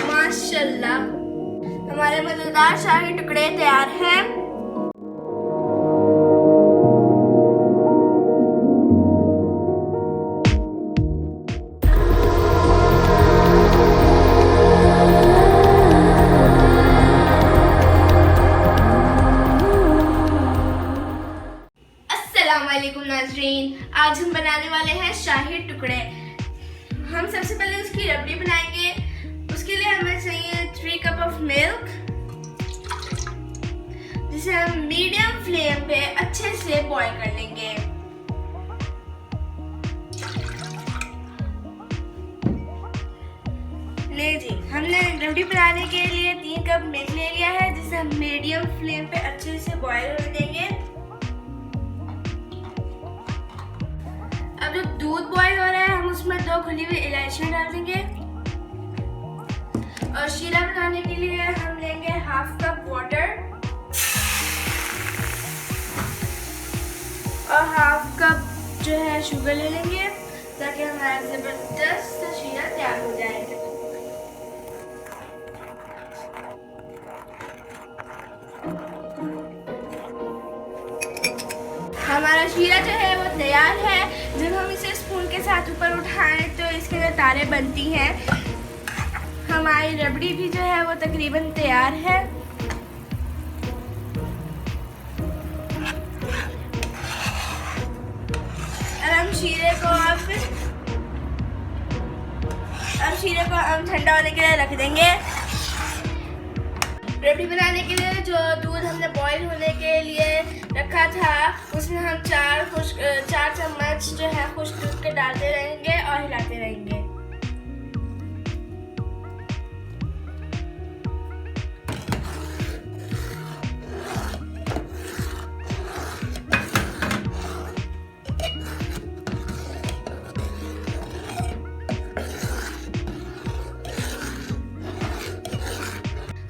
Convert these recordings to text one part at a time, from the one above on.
माशाल्लाह, हमारे मजेदार शाही टुकड़े तैयार हैं। अस्सलाम वालेकुम नाज़रीन, आज हम बनाने वाले हैं शाही टुकड़े। हम सबसे पहले उसकी रबड़ी बनाएंगे। उसके लिए हमें चाहिए 3 कप ऑफ मिल्क, जिसे हम मीडियम फ्लेम पे अच्छे से बॉईल कर लेंगे। ले जी, हमने रबड़ी बनाने के लिए 3 कप मिल्क ले लिया है, जिसे हम मीडियम फ्लेम पे अच्छे से बॉईल कर देंगे। अब जब दूध बॉईल हो रहा है, हम उसमें 2 खुली हुई इलायचियां डाल देंगे। और शीरा बनाने के लिए हम लेंगे 1/2 कप वाटर और 1/2 कप जो है शुगर ले लेंगे, ताकि हमारा जबरदस्त शीरा तैयार हो जाए। हमारा शीरा जो है वो तैयार है। जब हम इसे स्पून के साथ ऊपर उठाएं तो इसके अंदर तारे बनती हैं। हमारी रबड़ी भी जो है वो तकरीबन तैयार है। अब शीरे को हम ठंडा होने के लिए रख देंगे। रबड़ी बनाने के लिए जो दूध हमने बॉईल होने के लिए रखा था, उसमें हम 4 चम्मच जो है खुश्क दूध के डालते रहेंगे और हिलाते रहेंगे।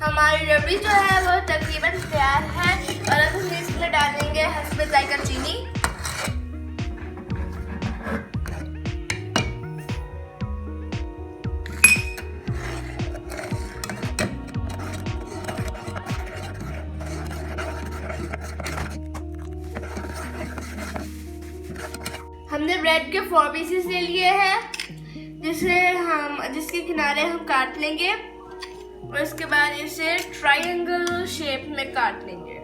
हमारी रबड़ी जो है वो तकरीबन तैयार है। और अब हम इसमें डालेंगे हस्बे जायका चीनी। हमने ब्रेड के 4 पीसेस ले लिए हैं, जिसके किनारे हम काट लेंगे और उसके बाद इसे ट्रायंगल शेप में काट लेंगे।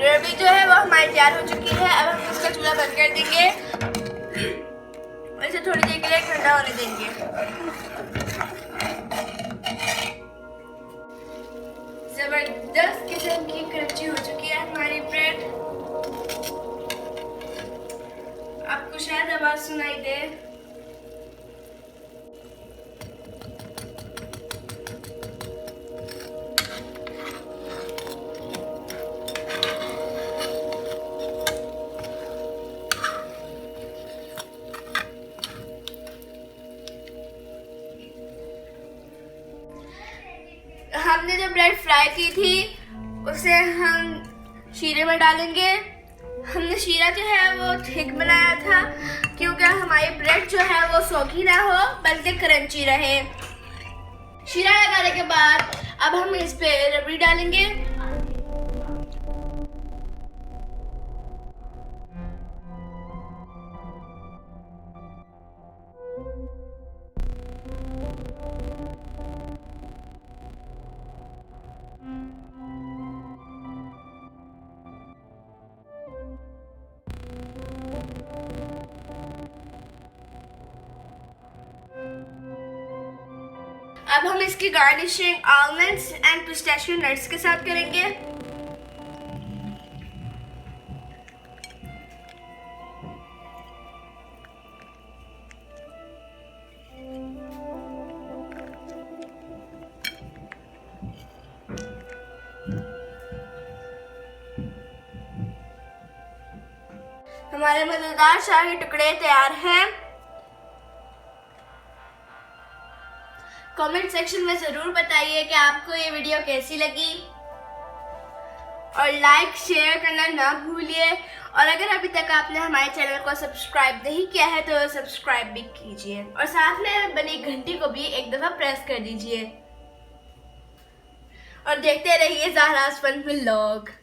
रबड़ी जो है वो हमारी तैयार हो चुकी है। अब हम इसका चूल्हा बंद कर देंगे और इसे थोड़ी देर के लिए ठंडा होने देंगे। जबरदस्त किस्म की क्रंची हो चुकी है हमारी ब्रेड। आपको शायद आवाज सुनाई दे। हमने जो ब्रेड फ्राई की थी उसे हम शीरे में डालेंगे। हमने शीरा जो है वो थिक बनाया था, क्योंकि हमारी ब्रेड जो है वो सोखी ना हो बल्कि क्रंची रहे। शीरा लगाने के बाद अब हम इस पे रबड़ी डालेंगे। अब हम इसकी garnishing almonds and pistachio nuts के साथ करेंगे। हमारी हमारे मजेदार शाही टुकड़े तैयार हैं। कमेंट सेक्शन में ज़रूर बताइए कि आपको ये वीडियो कैसी लगी और लाइक शेयर करना ना भूलिए। और अगर अभी तक आपने हमारे चैनल को सब्सक्राइब नहीं किया है तो सब्सक्राइब भी कीजिए और साथ में बनी घंटी को भी एक दफ़ा प्रेस कर दीजिए और देखते रहिए Zahra's fun vlog.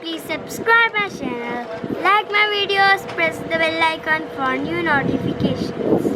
Please subscribe my channel, like my videos, press the bell icon for new notifications.